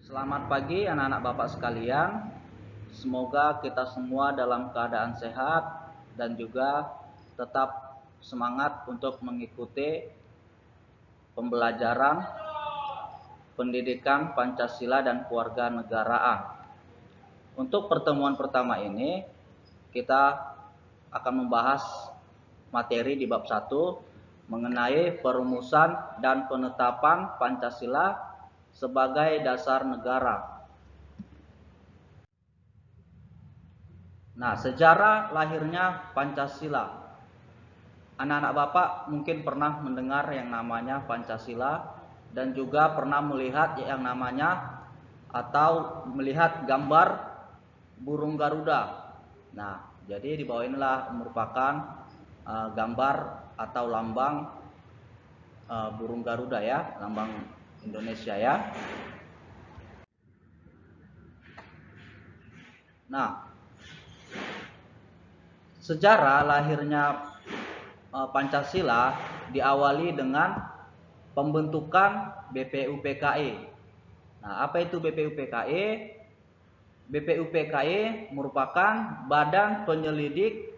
Selamat pagi anak-anak Bapak sekalian. Semoga kita semua dalam keadaan sehat dan juga tetap semangat untuk mengikuti pembelajaran pendidikan Pancasila dan Kewarganegaraan. Untuk pertemuan pertama ini kita akan membahas materi di bab 1 mengenai perumusan dan penetapan Pancasila sebagai dasar negara. Nah, sejarah lahirnya Pancasila. Anak-anak Bapak mungkin pernah mendengar yang namanya Pancasila dan juga pernah melihat yang namanya atau melihat gambar burung Garuda. Nah, jadi di bawah inilah merupakan gambar atau lambang burung Garuda ya, lambang Indonesia ya. Nah, sejarah lahirnya Pancasila diawali dengan pembentukan BPUPKI. Nah, apa itu BPUPKI? BPUPKI merupakan badan penyelidik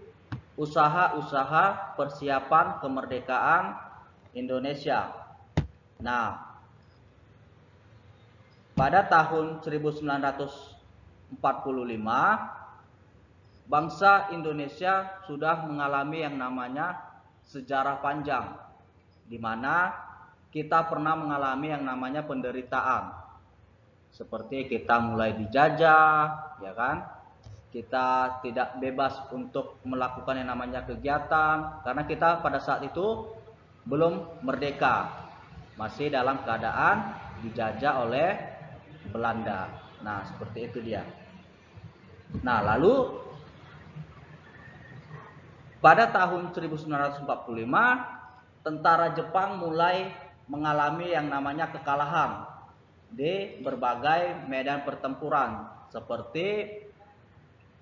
usaha-usaha persiapan kemerdekaan Indonesia. Nah, pada tahun 1945 bangsa Indonesia sudah mengalami yang namanya sejarah panjang, di mana kita pernah mengalami yang namanya penderitaan. Seperti kita mulai dijajah, ya kan? Kita tidak bebas untuk melakukan yang namanya kegiatan karena kita pada saat itu belum merdeka. Masih dalam keadaan dijajah oleh Belanda. Nah, seperti itu dia. Nah, lalu pada tahun 1945 tentara Jepang mulai mengalami yang namanya kekalahan di berbagai medan pertempuran seperti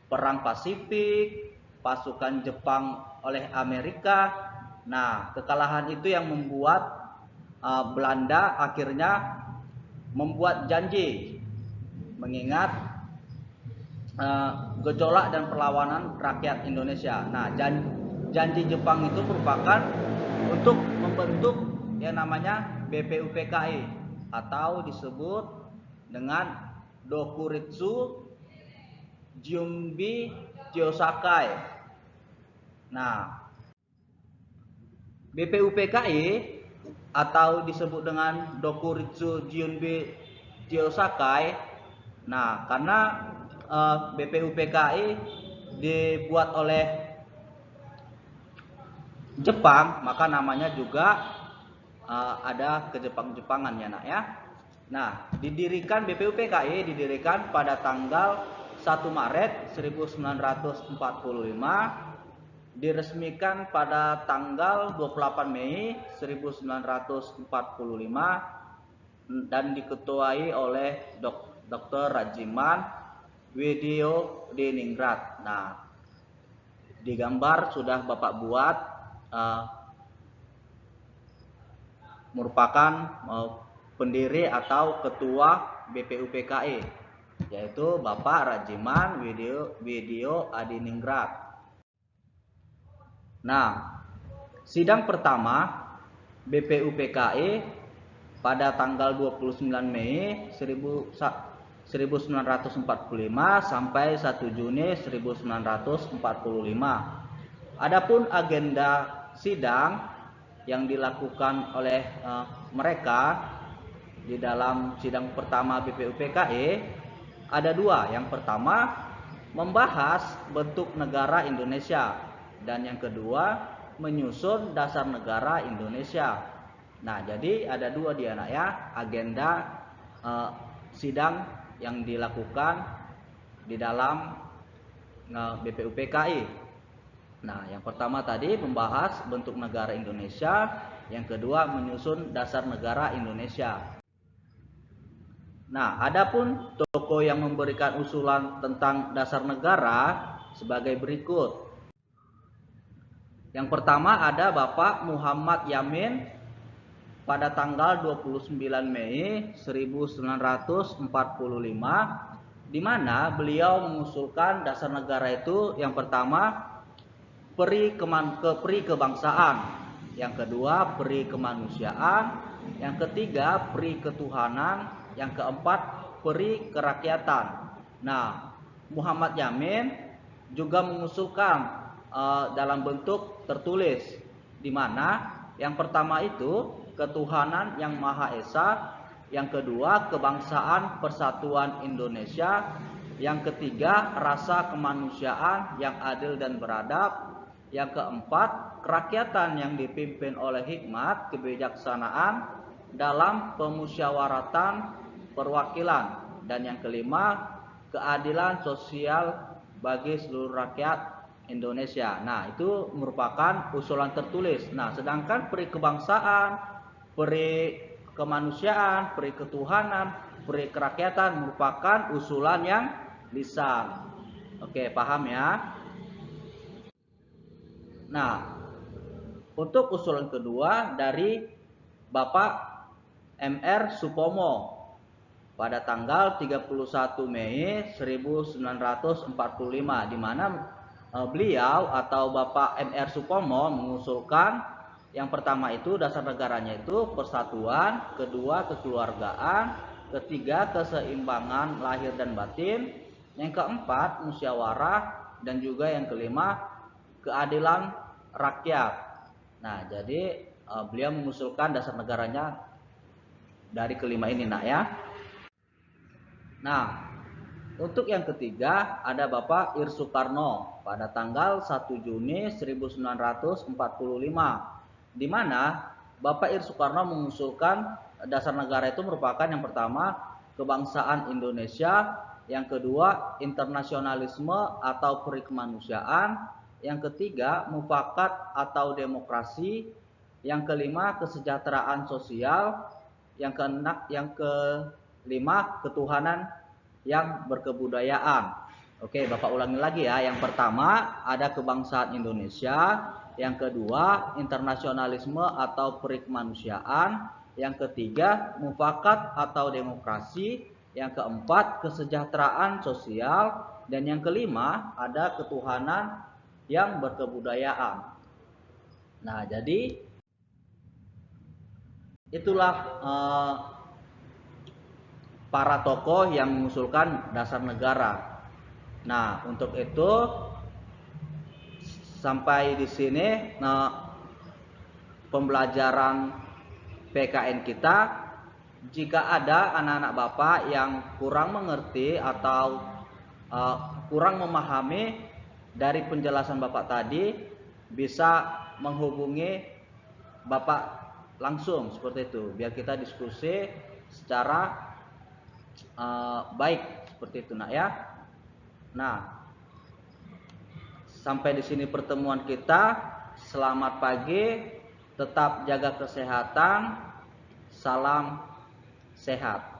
Perang Pasifik, pasukan Jepang oleh Amerika. Nah, kekalahan itu yang membuat Belanda akhirnya membuat janji mengingat gejolak dan perlawanan rakyat Indonesia. Nah, janji Jepang itu merupakan untuk membentuk yang namanya BPUPKI atau disebut dengan Dokuritsu Junbi Kyosakai. Nah, BPUPKI atau disebut dengan Dokuritsu Junbi Kyosakai. Nah, karena BPUPKI dibuat oleh Jepang, maka namanya juga ada kejepang-jepangan ya nak ya. Nah, BPUPKI didirikan pada tanggal 1 Maret 1945, diresmikan pada tanggal 28 Mei 1945 dan diketuai oleh Dr. Rajiman Widyo-Diningrat. Nah, di gambar sudah Bapak buat merupakan pendiri atau ketua BPUPKI, yaitu Bapak Rajiman Widyo-Adiningrat. Nah, sidang pertama BPUPKI pada tanggal 29 Mei 1945 sampai 1 Juni 1945. Adapun agenda sidang yang dilakukan oleh mereka di dalam sidang pertama BPUPKI ada dua. Yang pertama membahas bentuk negara Indonesia dan yang kedua menyusun dasar negara Indonesia. Nah, jadi ada dua dia nak ya agenda sidang yang dilakukan di dalam BPUPKI. Nah, yang pertama tadi membahas bentuk negara Indonesia, yang kedua menyusun dasar negara Indonesia. Nah, adapun tokoh yang memberikan usulan tentang dasar negara sebagai berikut. Yang pertama ada Bapak Muhammad Yamin pada tanggal 29 Mei 1945, di mana beliau mengusulkan dasar negara itu yang pertama peri kebangsaan, yang kedua peri kemanusiaan, yang ketiga peri ketuhanan, yang keempat peri kerakyatan. Nah, Muhammad Yamin juga mengusulkan dalam bentuk tertulis, di mana yang pertama itu ketuhanan yang Maha Esa, yang kedua kebangsaan persatuan Indonesia, yang ketiga rasa kemanusiaan yang adil dan beradab, yang keempat kerakyatan yang dipimpin oleh hikmat kebijaksanaan dalam pemusyawaratan perwakilan, dan yang kelima keadilan sosial bagi seluruh rakyat Indonesia. Nah, itu merupakan usulan tertulis. Nah, sedangkan peri kebangsaan, peri kemanusiaan, peri ketuhanan, peri kerakyatan merupakan usulan yang lisan. Oke, paham ya? Nah, untuk usulan kedua dari Bapak M.R. Supomo pada tanggal 31 Mei 1945, di mana beliau atau Bapak M.R. Supomo mengusulkan yang pertama itu dasar negaranya itu persatuan, kedua kekeluargaan, ketiga keseimbangan lahir dan batin, yang keempat musyawarah, dan juga yang kelima keadilan rakyat. Nah, jadi beliau mengusulkan dasar negaranya dari kelima ini, nak ya. Nah, untuk yang ketiga ada Bapak Ir Soekarno pada tanggal 1 Juni 1945, di mana Bapak Ir Soekarno mengusulkan dasar negara itu merupakan yang pertama kebangsaan Indonesia, yang kedua internasionalisme atau peri kemanusiaan, yang ketiga mufakat atau demokrasi, yang kelima kesejahteraan sosial, yang kelima ketuhanan yang berkebudayaan. Oke, Bapak ulangi lagi ya. Yang pertama ada kebangsaan Indonesia, yang kedua internasionalisme atau peri kemanusiaan, yang ketiga mufakat atau demokrasi, yang keempat kesejahteraan sosial, dan yang kelima ada ketuhanan yang berkebudayaan. Nah, jadi itulah para tokoh yang mengusulkan dasar negara. Nah, untuk itu sampai di sini pembelajaran PKN kita. Jika ada anak-anak Bapak yang kurang mengerti atau kurang memahami dari penjelasan Bapak tadi, bisa menghubungi Bapak langsung seperti itu, biar kita diskusi secara baik seperti itu, nak ya. Nah, sampai di sini pertemuan kita. Selamat pagi, tetap jaga kesehatan, salam sehat.